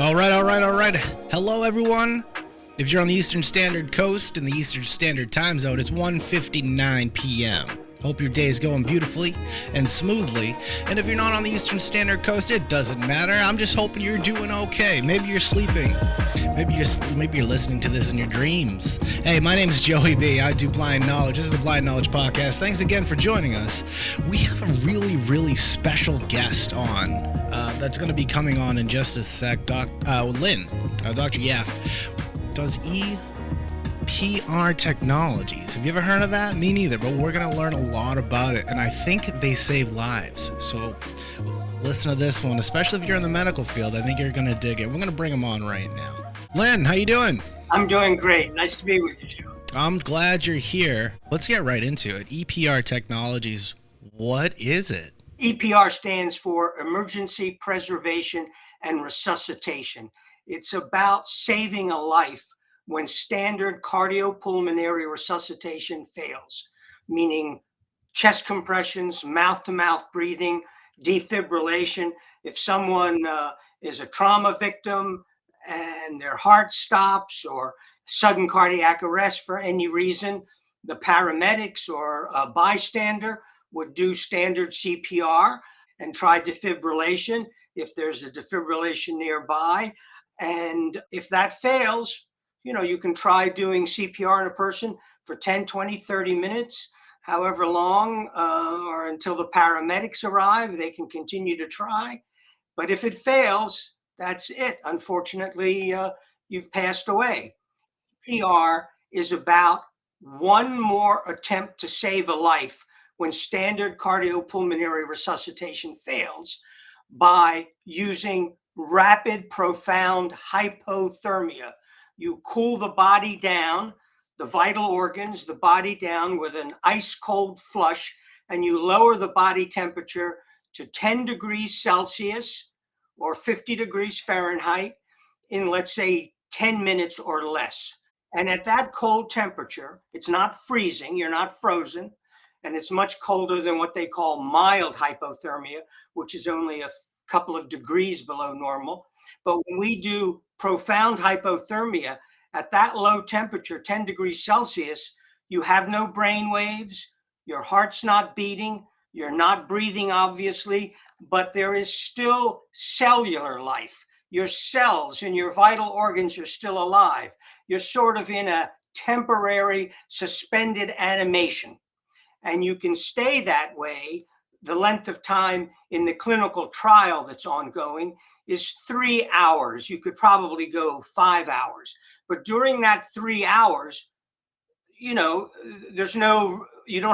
All right. Hello, everyone. If you're on the Eastern Standard Coast in the Eastern Standard Time Zone, it's 1:59 p.m. Hope your day is going beautifully and smoothly. And if you're not on the Eastern Standard Coast, it doesn't matter. I'm just hoping you're doing okay. Maybe you're sleeping. Maybe you're listening to this in your dreams. Hey, my name is Joey B. I do Blind Knowledge. This is the Blind Knowledge Podcast. Thanks again for joining us. We have a really special guest on that's going to be coming on in just a sec. Lynn, Dr. Yaffe, does EPR technologies. Have you ever heard of that? Me neither, but we're going to learn a lot about it, and I think they save lives. So listen to this one, especially if you're in the medical field. I think you're going to dig it. We're going to bring them on right now. Lynn, how you doing? I'm doing great. Nice to be with you. I'm glad you're here. Let's get right into it. EPR technologies, what is it? EPR stands for Emergency Preservation and Resuscitation. It's about saving a life when standard cardiopulmonary resuscitation fails, meaning chest compressions, mouth-to-mouth breathing, defibrillation. If someone is a trauma victim and their heart stops, or sudden cardiac arrest for any reason, the paramedics or a bystander would do standard CPR and try defibrillation if there's a defibrillation nearby. And if that fails, you can try doing CPR on a person for 10, 20, 30 minutes, however long, or until the paramedics arrive. They can continue to try. But if it fails, that's it. Unfortunately, you've passed away. EPR is about one more attempt to save a life when standard cardiopulmonary resuscitation fails, by using rapid, profound hypothermia. You cool the body down, the vital organs, the body down with an ice cold flush, and you lower the body temperature to 10 degrees Celsius or 50 degrees Fahrenheit in, let's say, 10 minutes or less. And at that cold temperature, it's not freezing, you're not frozen, and it's much colder than what they call mild hypothermia, which is only a couple of degrees below normal. But when we do profound hypothermia at that low temperature, 10 degrees Celsius, you have no brain waves, your heart's not beating, you're not breathing, obviously, but there is still cellular life. Your cells and your vital organs are still alive. You're sort of in a temporary suspended animation. And you can stay that way. The length of time in the clinical trial that's ongoing is 3 hours. You could probably go 5 hours. But during that 3 hours, you don't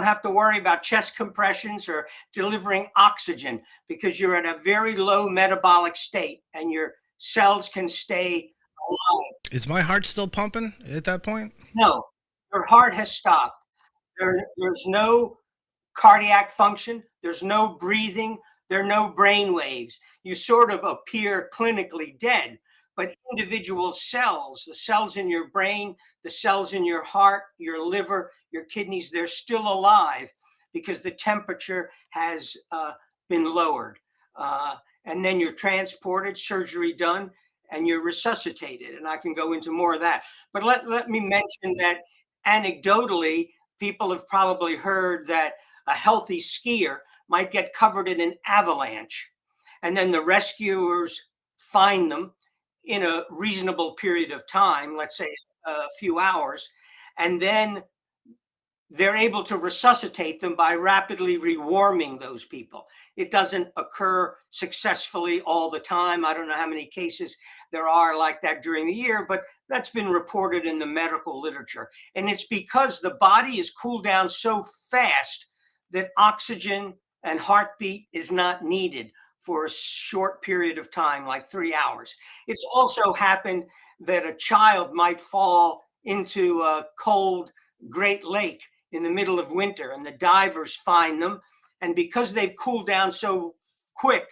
have to worry about chest compressions or delivering oxygen, because you're at a very low metabolic state and your cells can stay alive. Is my heart still pumping at that point? No, your heart has stopped. There's no cardiac function. There's no breathing. There are no brain waves. You sort of appear clinically dead, but individual cells, the cells in your brain, the cells in your heart, your liver, your kidneys, they're still alive because the temperature has been lowered. And then you're transported, surgery done, and you're resuscitated. And I can go into more of that. But let me mention that anecdotally, people have probably heard that a healthy skier might get covered in an avalanche, and then the rescuers find them in a reasonable period of time, let's say a few hours, and then they're able to resuscitate them by rapidly rewarming those people. It doesn't occur successfully all the time. I don't know how many cases there are like that during the year, but that's been reported in the medical literature. And it's because the body is cooled down so fast that oxygen and heartbeat is not needed for a short period of time, like 3 hours. It's also happened that a child might fall into a cold Great Lake in the middle of winter, and the divers find them. And because they've cooled down so quick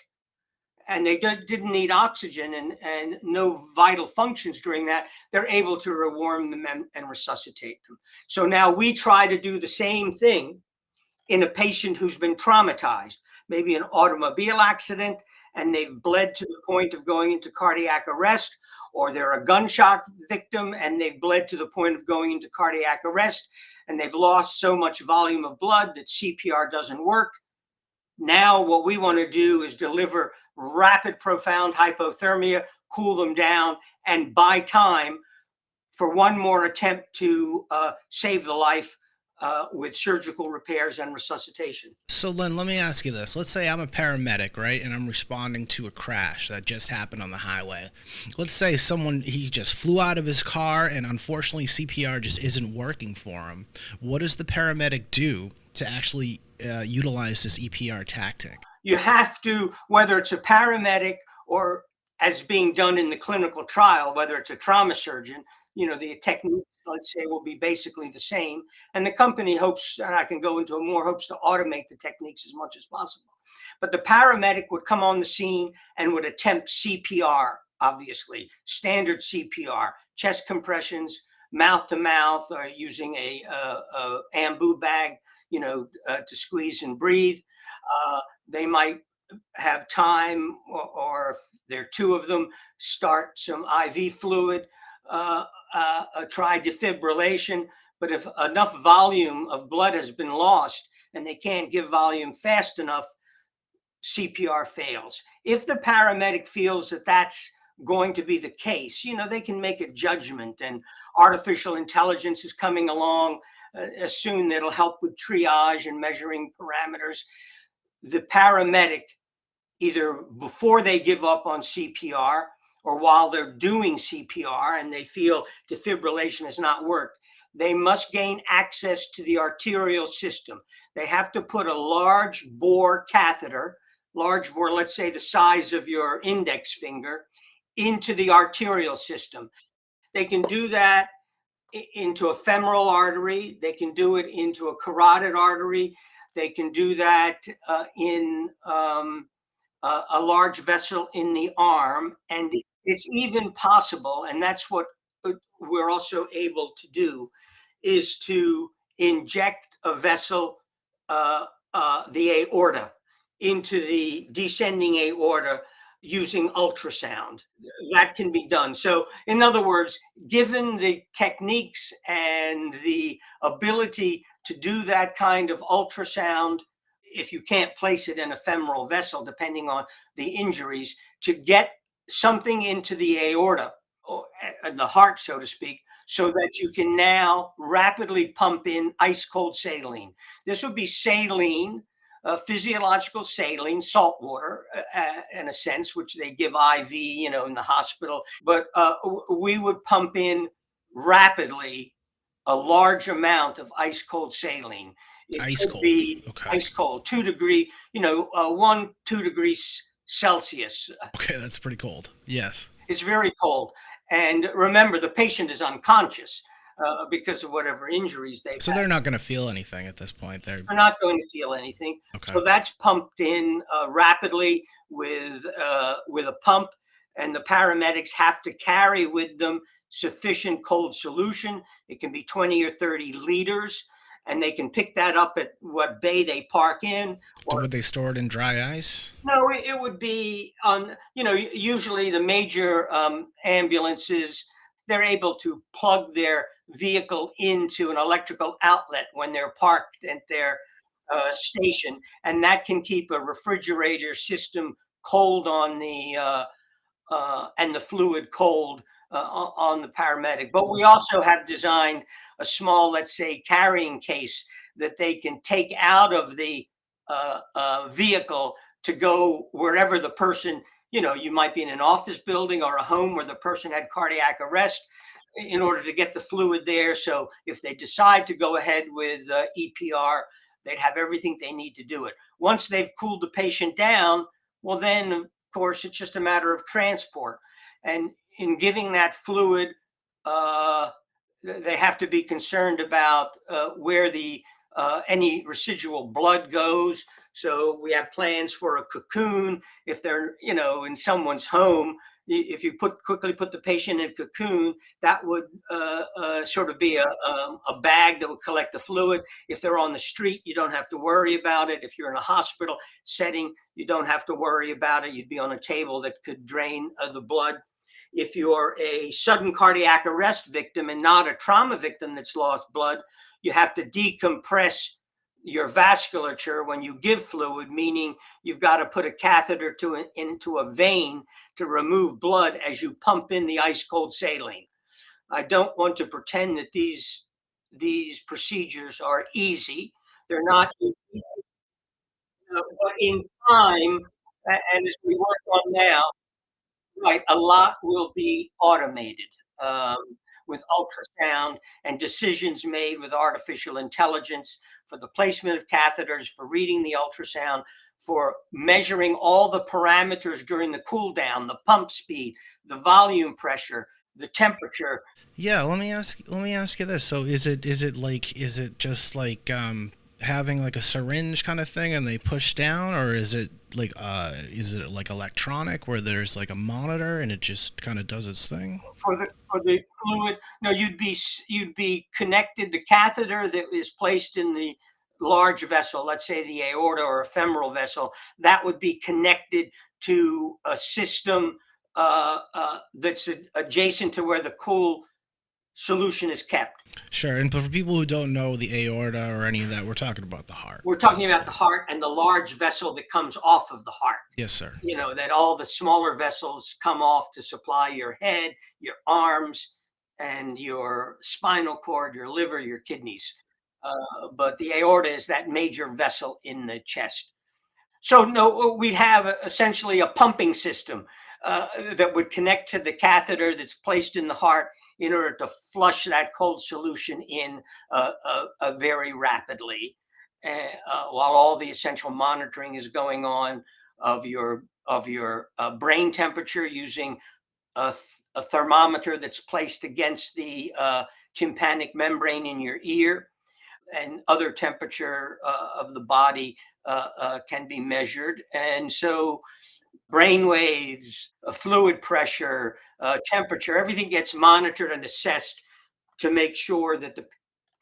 and they didn't need oxygen and no vital functions during that, they're able to rewarm them and resuscitate them. So now we try to do the same thing in a patient who's been traumatized, maybe an automobile accident, and they've bled to the point of going into cardiac arrest, or they're a gunshot victim and they've bled to the point of going into cardiac arrest, and they've lost so much volume of blood that CPR doesn't work. Now, what we want to do is deliver rapid, profound hypothermia, cool them down, and buy time for one more attempt to save the life with surgical repairs and resuscitation. So, Lynn, let me ask you this. Let's say I'm a paramedic, right? And I'm responding to a crash that just happened on the highway. Let's say he just flew out of his car and unfortunately CPR just isn't working for him. What does the paramedic do to actually utilize this EPR tactic? You have to, whether it's a paramedic or as being done in the clinical trial, whether it's a trauma surgeon, the techniques, let's say, will be basically the same. And the company hopes, and I can go into more, hopes to automate the techniques as much as possible. But the paramedic would come on the scene and would attempt CPR, obviously, standard CPR, chest compressions, mouth to mouth, using a ambu bag, to squeeze and breathe. They might have time, or if there are two of them, start some IV fluid, try defibrillation. But if enough volume of blood has been lost and they can't give volume fast enough, CPR fails. If the paramedic feels that that's going to be the case, they can make a judgment, and artificial intelligence is coming along soon that'll help with triage and measuring parameters. The paramedic, either before they give up on CPR or while they're doing CPR and they feel defibrillation has not worked, they must gain access to the arterial system. They have to put a large bore catheter, large bore, let's say the size of your index finger, into the arterial system. They can do that into a femoral artery. They can do it into a carotid artery. They can do that in a large vessel in the arm. And it's even possible, and that's what we're also able to do, is to inject a vessel, the aorta, into the descending aorta using ultrasound. That can be done. So, in other words, given the techniques and the ability to do that kind of ultrasound, if you can't place it in a femoral vessel, depending on the injuries, to get something into the aorta, or the heart, so to speak, so that you can now rapidly pump in ice cold saline. This would be saline, physiological saline, salt water, in a sense, which they give IV, in the hospital. But we would pump in rapidly a large amount of ice cold saline. It Ice could cold. be Okay. ice cold, 2 degree, 2 degrees Celsius. Okay, that's pretty cold. Yes. It's very cold. And remember, the patient is unconscious because of whatever injuries they've So had. they're not going to feel anything at this point. They're not going to feel anything. Okay. So that's pumped in rapidly with a pump, and the paramedics have to carry with them sufficient cold solution. It can be 20 or 30 liters, and they can pick that up at what bay they park in. So would they store it in dry ice? No, it would be on, usually the major ambulances, they're able to plug their vehicle into an electrical outlet when they're parked at their station, and that can keep a refrigerator system cold on the and the fluid cold on the paramedic. But we also have designed a small, let's say, carrying case that they can take out of the vehicle to go wherever the person, you might be in an office building or a home where the person had cardiac arrest, in order to get the fluid there. So if they decide to go ahead with EPR, they'd have everything they need to do it. Once they've cooled the patient down, well, then, of course, it's just a matter of transport. And in giving that fluid, they have to be concerned about where the any residual blood goes. So we have plans for a cocoon if they're, in someone's home, if you quickly put the patient in a cocoon, that would sort of be a bag that would collect the fluid. If they're on the street, you don't have to worry about it. If you're in a hospital setting, you don't have to worry about it. You'd be on a table that could drain the blood. If you're a sudden cardiac arrest victim and not a trauma victim that's lost blood, you have to decompress your vasculature when you give fluid, meaning you've got to put a catheter into a vein to remove blood as you pump in the ice cold saline. I don't want to pretend that these procedures are easy. They're not easy, but in time, and as we work on now, right, a lot will be automated um, with ultrasound and decisions made with artificial intelligence for the placement of catheters, for reading the ultrasound, for measuring all the parameters during the cool down, the pump speed, the volume pressure, the temperature. Yeah, let me ask you this. So is it just like having like a syringe kind of thing and they push down, or is it like electronic where there's like a monitor and it just kind of does its thing? For the fluid. No, you'd be connected. The catheter that is placed in the large vessel, let's say the aorta or a femoral vessel, that would be connected to a system that's adjacent to where the cool solution is kept. Sure. And for people who don't know the aorta or any of that, we're talking about the heart. We're talking about mostly. the heart and the large vessel that comes off of the heart. Yes, sir. That all the smaller vessels come off to supply your head, your arms, and your spinal cord, your liver, your kidneys. But the aorta is that major vessel in the chest. So no, we'd have essentially a pumping system that would connect to the catheter that's placed in the heart in order to flush that cold solution in very rapidly, while all the essential monitoring is going on of your brain temperature using a thermometer that's placed against the tympanic membrane in your ear, and other temperature of the body can be measured. And so brain waves, fluid pressure, temperature, everything gets monitored and assessed to make sure that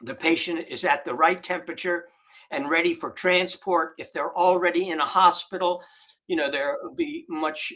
the patient is at the right temperature and ready for transport. If they're already in a hospital, there will be much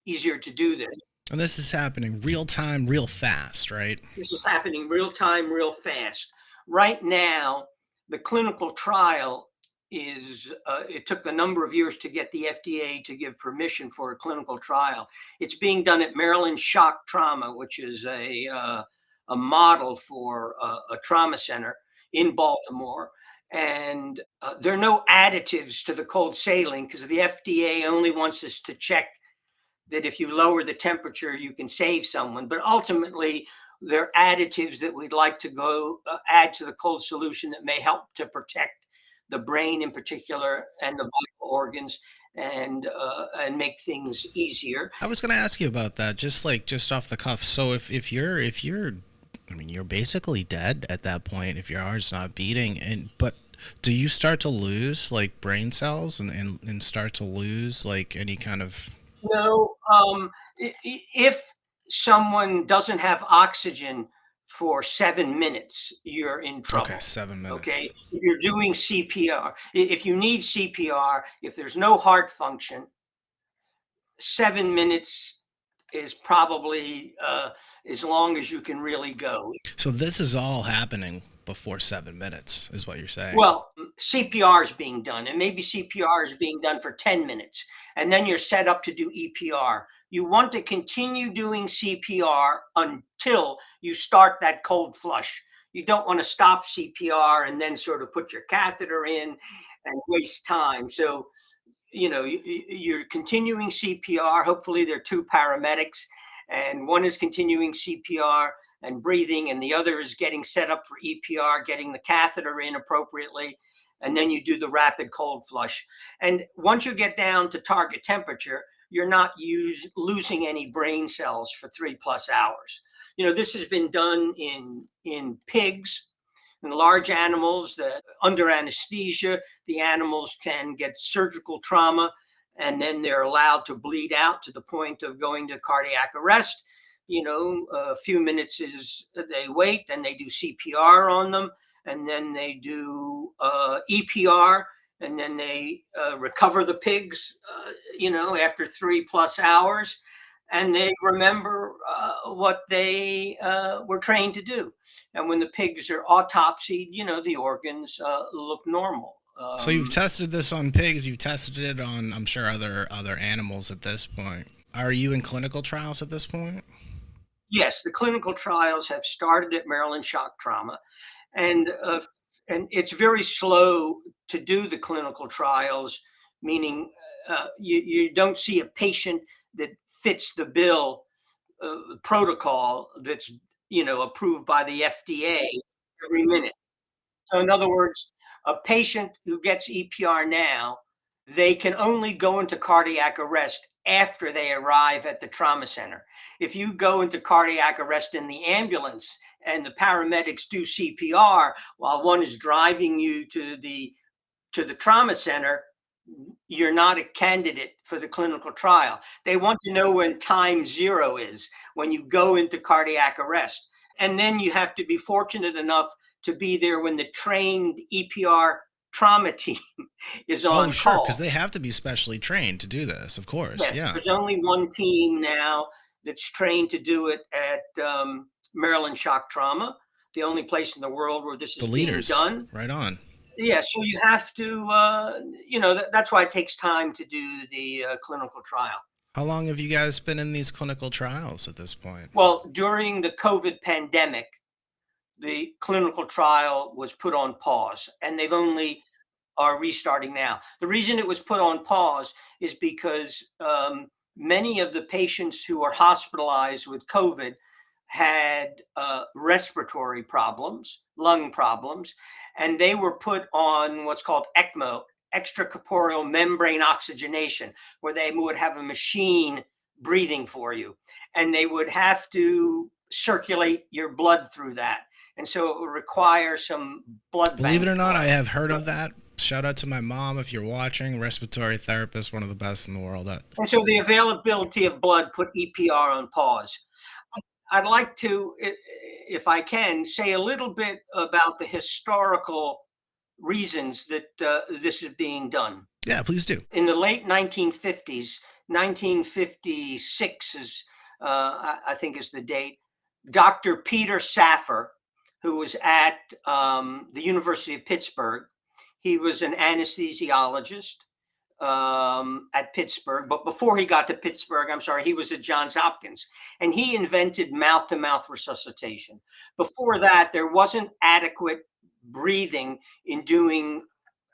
easier to do this. And this is happening real time, real fast, right? This is happening real time, real fast. Right now, the clinical trial it took a number of years to get the FDA to give permission for a clinical trial. It's being done at Maryland Shock Trauma, which is a model for a trauma center in Baltimore. And there are no additives to the cold saline because the FDA only wants us to check that if you lower the temperature, you can save someone. But ultimately, there are additives that we'd like to go add to the cold solution that may help to protect the brain in particular and the vital organs and make things easier. I was going to ask you about that, just off the cuff. So if you're, I mean, you're basically dead at that point if your heart's not beating, but do you start to lose like brain cells and start to lose like any kind of? No, if someone doesn't have oxygen for 7 minutes, you're in trouble. Okay, 7 minutes. Okay, if you're doing CPR, if you need CPR, if there's no heart function, 7 minutes is probably as long as you can really go. So this is all happening before 7 minutes, is what you're saying? Well, CPR is being done, and maybe CPR is being done for 10 minutes, and then you're set up to do EPR. You want to continue doing CPR until you start that cold flush. You don't want to stop CPR and then sort of put your catheter in and waste time. So, you're continuing CPR. Hopefully, there are two paramedics, and one is continuing CPR and breathing, and the other is getting set up for EPR, getting the catheter in appropriately, and then you do the rapid cold flush. And once you get down to target temperature, you're not losing any brain cells for 3+ hours. This has been done in pigs and large animals that under anesthesia, the animals can get surgical trauma and then they're allowed to bleed out to the point of going to cardiac arrest. A few minutes is they wait, then they do CPR on them, and then they do EPR, and then they recover the pigs, after 3+ hours, and they remember what they were trained to do. And when the pigs are autopsied, the organs look normal. So you've tested this on pigs. You've tested it on, I'm sure, other animals at this point. Are you in clinical trials at this point? Yes, the clinical trials have started at Maryland Shock Trauma, and it's very slow to do the clinical trials, meaning you don't see a patient that fits the bill protocol that's approved by the FDA every minute. So in other words, a patient who gets EPR now, they can only go into cardiac arrest after they arrive at the trauma center. If you go into cardiac arrest in the ambulance and the paramedics do CPR while one is driving you to the trauma center, you're not a candidate for the clinical trial. They want to know when time zero is, when you go into cardiac arrest. And then you have to be fortunate enough to be there when the trained EPR trauma team is on sure, call. because they have to be specially trained to do this, of course. Yes, yeah. There's only one team now that's trained to do it at Maryland Shock Trauma, the only place in the world where this is being done. Right on. Yeah, so you have to, that's why it takes time to do the clinical trial. How long have you guys been in these clinical trials at this point? Well, during the COVID pandemic, the clinical trial was put on pause, and they've only are restarting now. The reason it was put on pause is because many of the patients who are hospitalized with COVID had respiratory problems, lung problems, and they were put on what's called ECMO, extracorporeal membrane oxygenation, where they would have a machine breathing for you, and they would have to circulate your blood through that. And so it would require some blood. Believe it or not, I have heard of that. Shout out to my mom if you're watching. Respiratory therapist, one of the best in the world. And so the availability of blood put EPR on pause. I'd like to, if I can, say a little bit about the historical reasons that this is being done. Yeah, please do. In the late 1950s, 1956 is, I think is the date, Dr. Peter Saffer, who was at the University of Pittsburgh, he was an anesthesiologist at Pittsburgh, but before he got to Pittsburgh, he was at Johns Hopkins, and he invented mouth-to-mouth resuscitation. Before that, there wasn't adequate breathing in doing,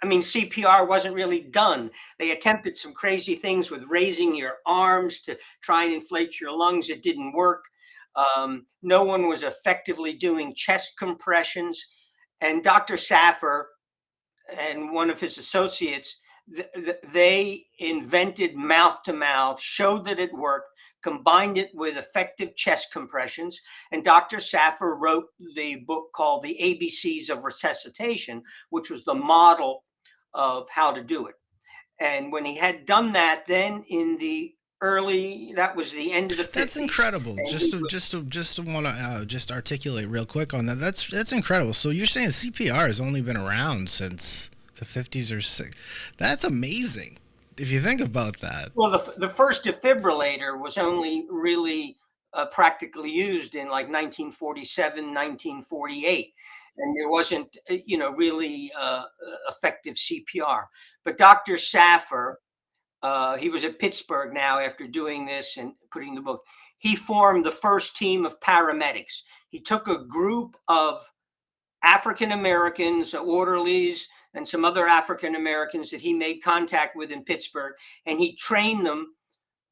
CPR wasn't really done. They attempted some crazy things with raising your arms to try and inflate your lungs. It didn't work. No one was effectively doing chest compressions, and Dr. Saffer and one of his associates, they invented mouth-to-mouth, showed that it worked, combined it with effective chest compressions, and Dr. Saffer wrote the book called The ABCs of Resuscitation, which was the model of how to do it. And when he had done that, then in the that was the end of the 50s. That's incredible. Just to want to just articulate real quick on that. That's incredible. So you're saying CPR has only been around since the 50s or 60s. That's amazing if you think about that. Well, the first defibrillator was only really practically used in like 1947, 1948. And there wasn't, really effective CPR. But Dr. Saffer, he was at Pittsburgh now after doing this and putting the book. He formed the first team of paramedics. He took a group of African Americans, orderlies, and some other African Americans that he made contact with in Pittsburgh, and he trained them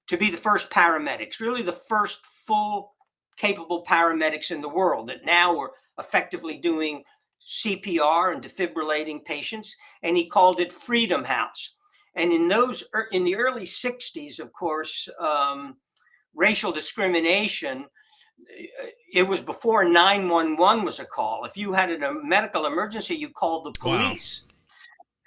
to be the first paramedics, really the first full capable paramedics in the world that now were effectively doing CPR and defibrillating patients. And he called it Freedom House. And in the early 60s, of course, racial discrimination, it was before 911 was a call. If you had a medical emergency, you called the police.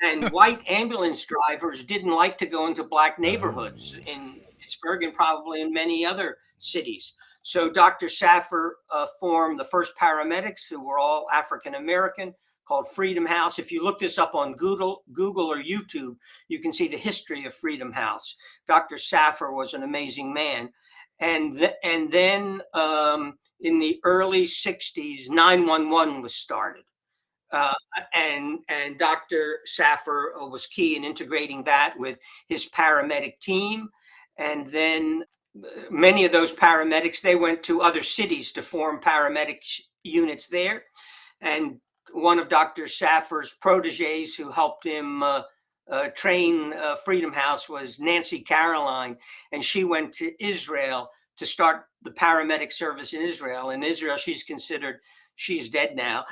and white ambulance drivers didn't like to go into black Oh. neighborhoods in Pittsburgh and probably in many other cities. So Dr. Saffer formed the first paramedics who were all African American, called Freedom House. If you look this up on Google or YouTube, you can see the history of Freedom House. Dr. Saffer was an amazing man. And then in the early 60s, 911 was started. Uh, and Dr. Saffer was key in integrating that with his paramedic team. And then many of those paramedics, they went to other cities to form paramedic units there. And one of Dr. Saffer's proteges who helped him train Freedom House was Nancy Caroline, and she went to Israel to start the paramedic service in Israel. In Israel, she's dead now,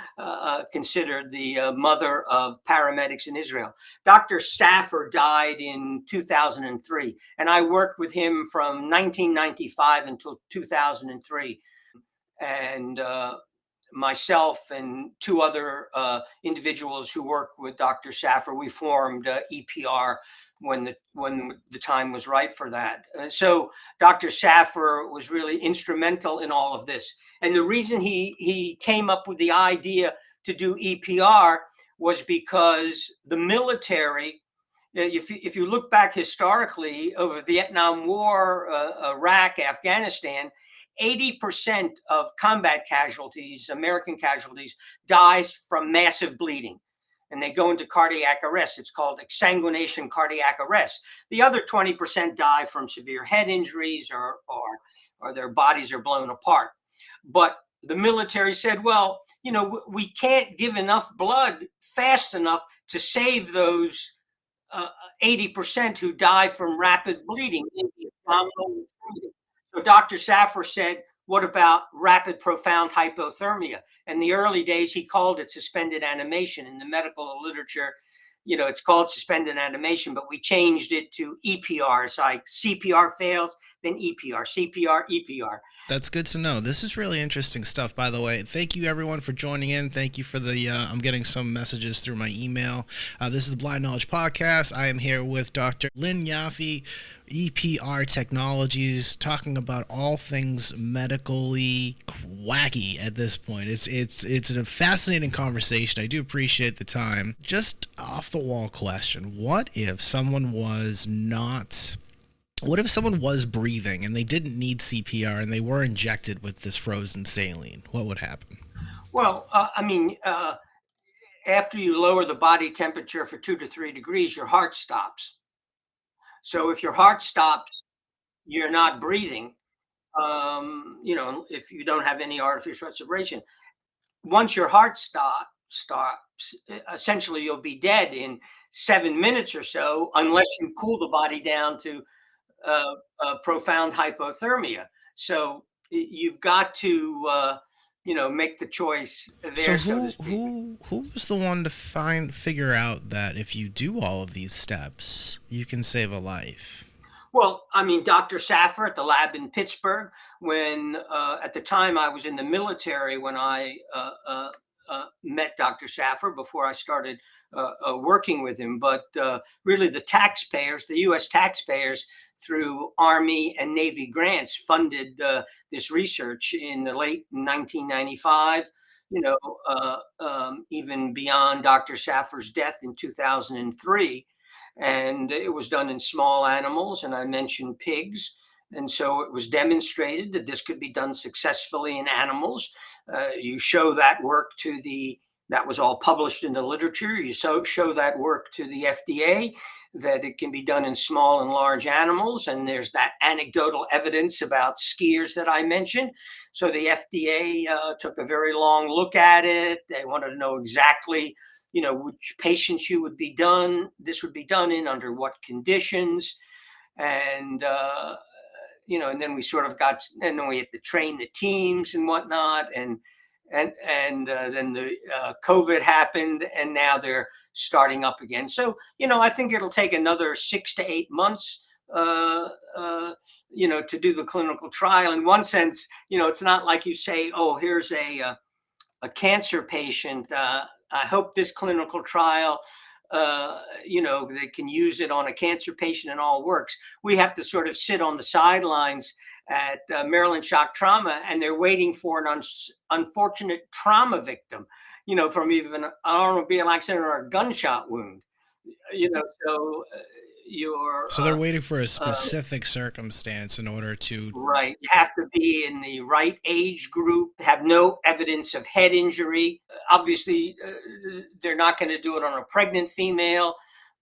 considered the mother of paramedics in Israel. Dr. Saffer died in 2003, and I worked with him from 1995 until 2003. And myself and two other individuals who worked with Dr. Saffer, we formed EPR when the time was right for that. So Dr. Saffer was really instrumental in all of this. And the reason he came up with the idea to do EPR was because the military, if you look back historically over Vietnam War, Iraq, Afghanistan, 80% of combat casualties, American casualties, dies from massive bleeding. And they go into cardiac arrest. It's called exsanguination cardiac arrest. The other 20% die from severe head injuries or their bodies are blown apart. But the military said, well, we can't give enough blood fast enough to save those 80% who die from rapid bleeding in the abdominal. So Dr. Saffer said, what about rapid profound hypothermia? In the early days, he called it suspended animation. In the medical literature, it's called suspended animation, but we changed it to EPR. It's like CPR fails, then EPR, CPR, EPR. That's good to know. This is really interesting stuff, by the way. Thank you, everyone, for joining in. Thank you for the, I'm getting some messages through my email. This is the Blind Knowledge Podcast. I am here with Dr. Lynn Yaffe, EPR Technologies, talking about all things medically wacky at this point. It's a fascinating conversation. I do appreciate the time. Just off the wall question. What if someone was breathing and they didn't need CPR and they were injected with this frozen saline? What would happen? Well, after you lower the body temperature for 2 to 3 degrees, your heart stops. So if your heart stops, you're not breathing. If you don't have any artificial respiration, once your heart stops, essentially you'll be dead in 7 minutes or so, unless you cool the body down to profound hypothermia. So you've got to, make the choice there. So who was the one to figure out that if you do all of these steps, you can save a life? Well, Dr. Saffer at the lab in Pittsburgh, when at the time I was in the military when I met Dr. Saffer before I started working with him. But really the taxpayers, the U.S. taxpayers, through Army and Navy grants funded this research in the late 1995, even beyond Dr. Saffer's death in 2003. And it was done in small animals, and I mentioned pigs. And so it was demonstrated that this could be done successfully in animals. You show that work that was all published in the literature. You show that work to the FDA, that it can be done in small and large animals. And there's that anecdotal evidence about skiers that I mentioned. So the FDA took a very long look at it. They wanted to know exactly, which patients this would be done in, under what conditions. And, and then we sort of and then we had to train the teams and whatnot. And then the COVID happened, and now they're starting up again. So, I think it'll take another 6 to 8 months, to do the clinical trial. In one sense, it's not like you say, oh, here's a cancer patient. I hope this clinical trial they can use it on a cancer patient and all works. We have to sort of sit on the sidelines at Maryland Shock Trauma, and they're waiting for an unfortunate trauma victim, from even an automobile accident or a gunshot wound. So you're So they're waiting for a uh, specific circumstance in order to. right. You have to be in the right age group, have no evidence of head injury. Obviously, they're not going to do it on a pregnant female,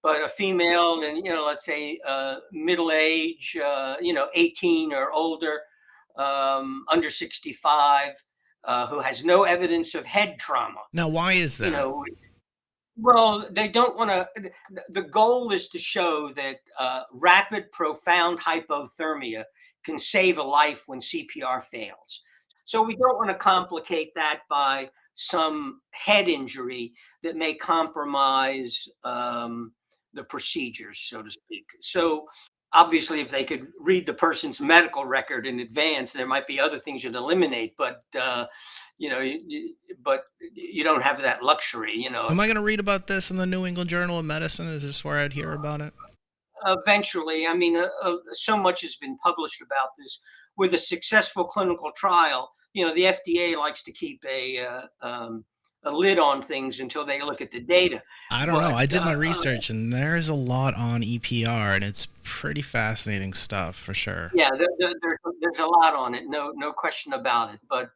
but a female, and let's say middle age, 18 or older, under 65, who has no evidence of head trauma. Now, why is You that? know, well, they don't want to. The goal is to show that rapid, profound hypothermia can save a life when CPR fails. So we don't want to complicate that by some head injury that may compromise the procedures, so to speak. So obviously, if they could read the person's medical record in advance, there might be other things you'd eliminate. But but you don't have that luxury. Am I going to read about this in the New England Journal of Medicine? Is this where I'd hear about it? Eventually, I mean, so much has been published about this. With a successful clinical trial, the FDA likes to keep a lid on things until they look at the data. I don't know. But I did my research, and there's a lot on EPR, and it's pretty fascinating stuff for sure. yeah, there's a lot on it, no question about it. But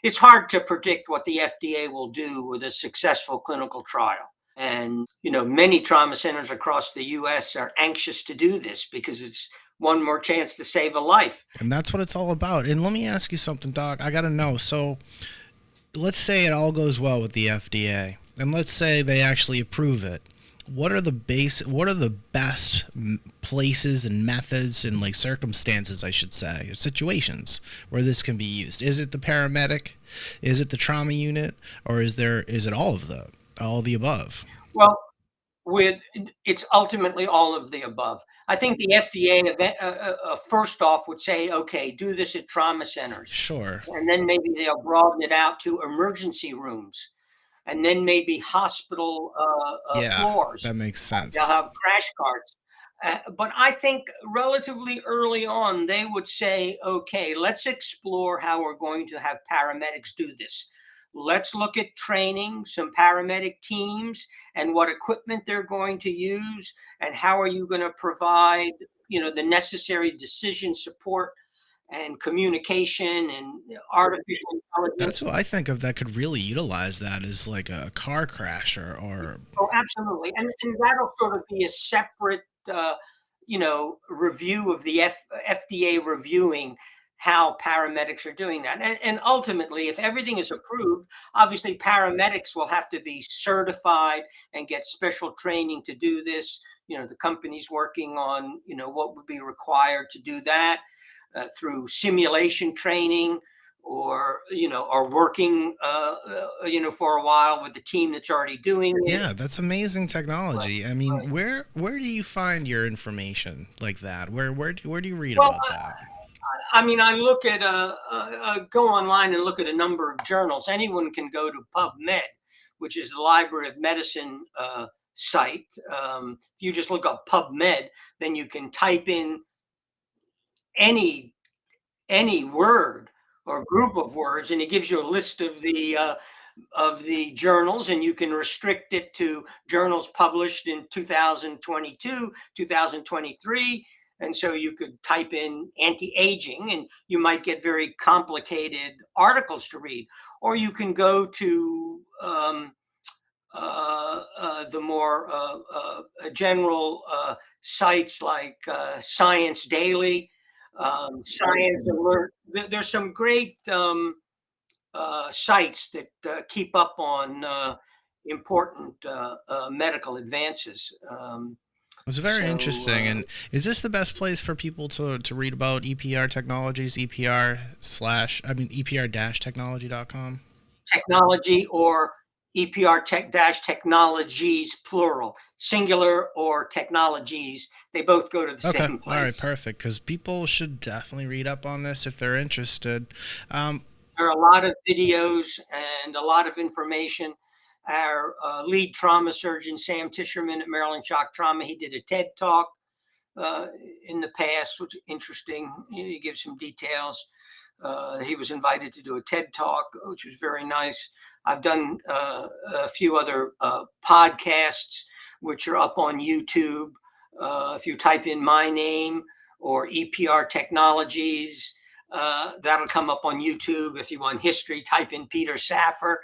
it's hard to predict what the FDA will do with a successful clinical trial. And many trauma centers across the U.S. are anxious to do this because it's one more chance to save a life. And that's what it's all about. And let me ask you something, Doc. I got to know. So let's say it all goes well with the FDA, and let's say they actually approve it. What are the best places and methods and like circumstances, I should say, or situations where this can be used? Is it the paramedic? Is it the trauma unit? Or is it all the above? Well, it's ultimately all of the above. I think the FDA first off would say, okay, do this at trauma centers, Sure. and then maybe they'll broaden it out to emergency rooms, and then maybe hospital Yeah, floors. that makes They'll sense. have crash carts. But I think relatively early on, they would say, okay, let's explore how we're going to have paramedics do this. Let's look at training some paramedic teams and what equipment they're going to use, and how are you going to provide, the necessary decision support and communication and artificial That's intelligence. what I think of that could really utilize that as like a car crash or Oh, absolutely, and that'll sort of be a separate, review of the FDA reviewing how paramedics are doing that, and ultimately, if everything is approved, obviously paramedics will have to be certified and get special training to do this. The company's working on, what would be required to do that through simulation training, or working for a while with the team that's already doing it. yeah, that's amazing Right, technology. I mean, right. where do you find your information like that? Where do you read Well, about that? I mean, I look at go online and look at a number of journals. Anyone can go to PubMed, which is the Library of Medicine site. If you just look up PubMed, then you can type in any word or group of words, and it gives you a list of the journals, and you can restrict it to journals published in 2022, 2023. And so you could type in anti-aging, and you might get very complicated articles to read. Or you can go to the more general sites like Science Daily, Science Alert. There's some great sites that keep up on important medical advances. It's very So interesting. And is this the best place for people to read about EPR technologies? EPR dash technology.com? technology, or EPR technologies, plural, singular, or technologies, they both go to the Okay. same All right. place. Perfect. Because people should definitely read up on this if they're interested. Um, There are a lot of videos and a lot of information. Our lead trauma surgeon, Sam Tisherman at Maryland Shock Trauma, he did a TED Talk in the past, which is interesting. He gives some details. He was invited to do a TED Talk, which was very nice. I've done a few other podcasts, which are up on YouTube. If you type in my name or EPR Technologies, that'll come up on YouTube. If you want history, type in Peter Saffer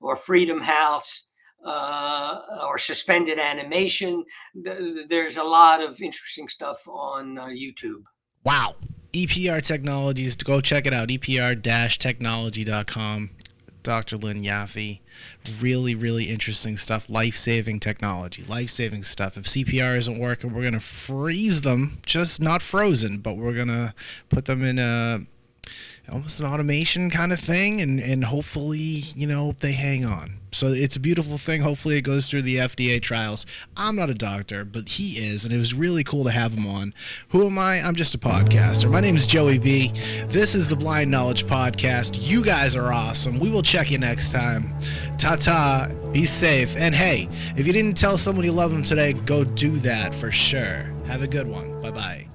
or Freedom House or Suspended Animation. There's a lot of interesting stuff on YouTube. Wow. EPR Technologies, go check it out, epr-technology.com. Dr. Lynn Yaffe. Really, really interesting stuff. Life-saving technology. Life-saving stuff. If CPR isn't working, we're going to freeze them. Just not frozen, but we're going to put them in almost an automation kind of thing, and hopefully, they hang on. So it's a beautiful thing. Hopefully it goes through the FDA trials. I'm not a doctor, but he is, and it was really cool to have him on. Who am I? I'm just a podcaster. My name is Joey B. This is the Blind Knowledge Podcast. You guys are awesome. We will check you next time. Ta-ta. Be safe. And hey, if you didn't tell someone you love them today, go do that for sure. Have a good one. Bye-bye.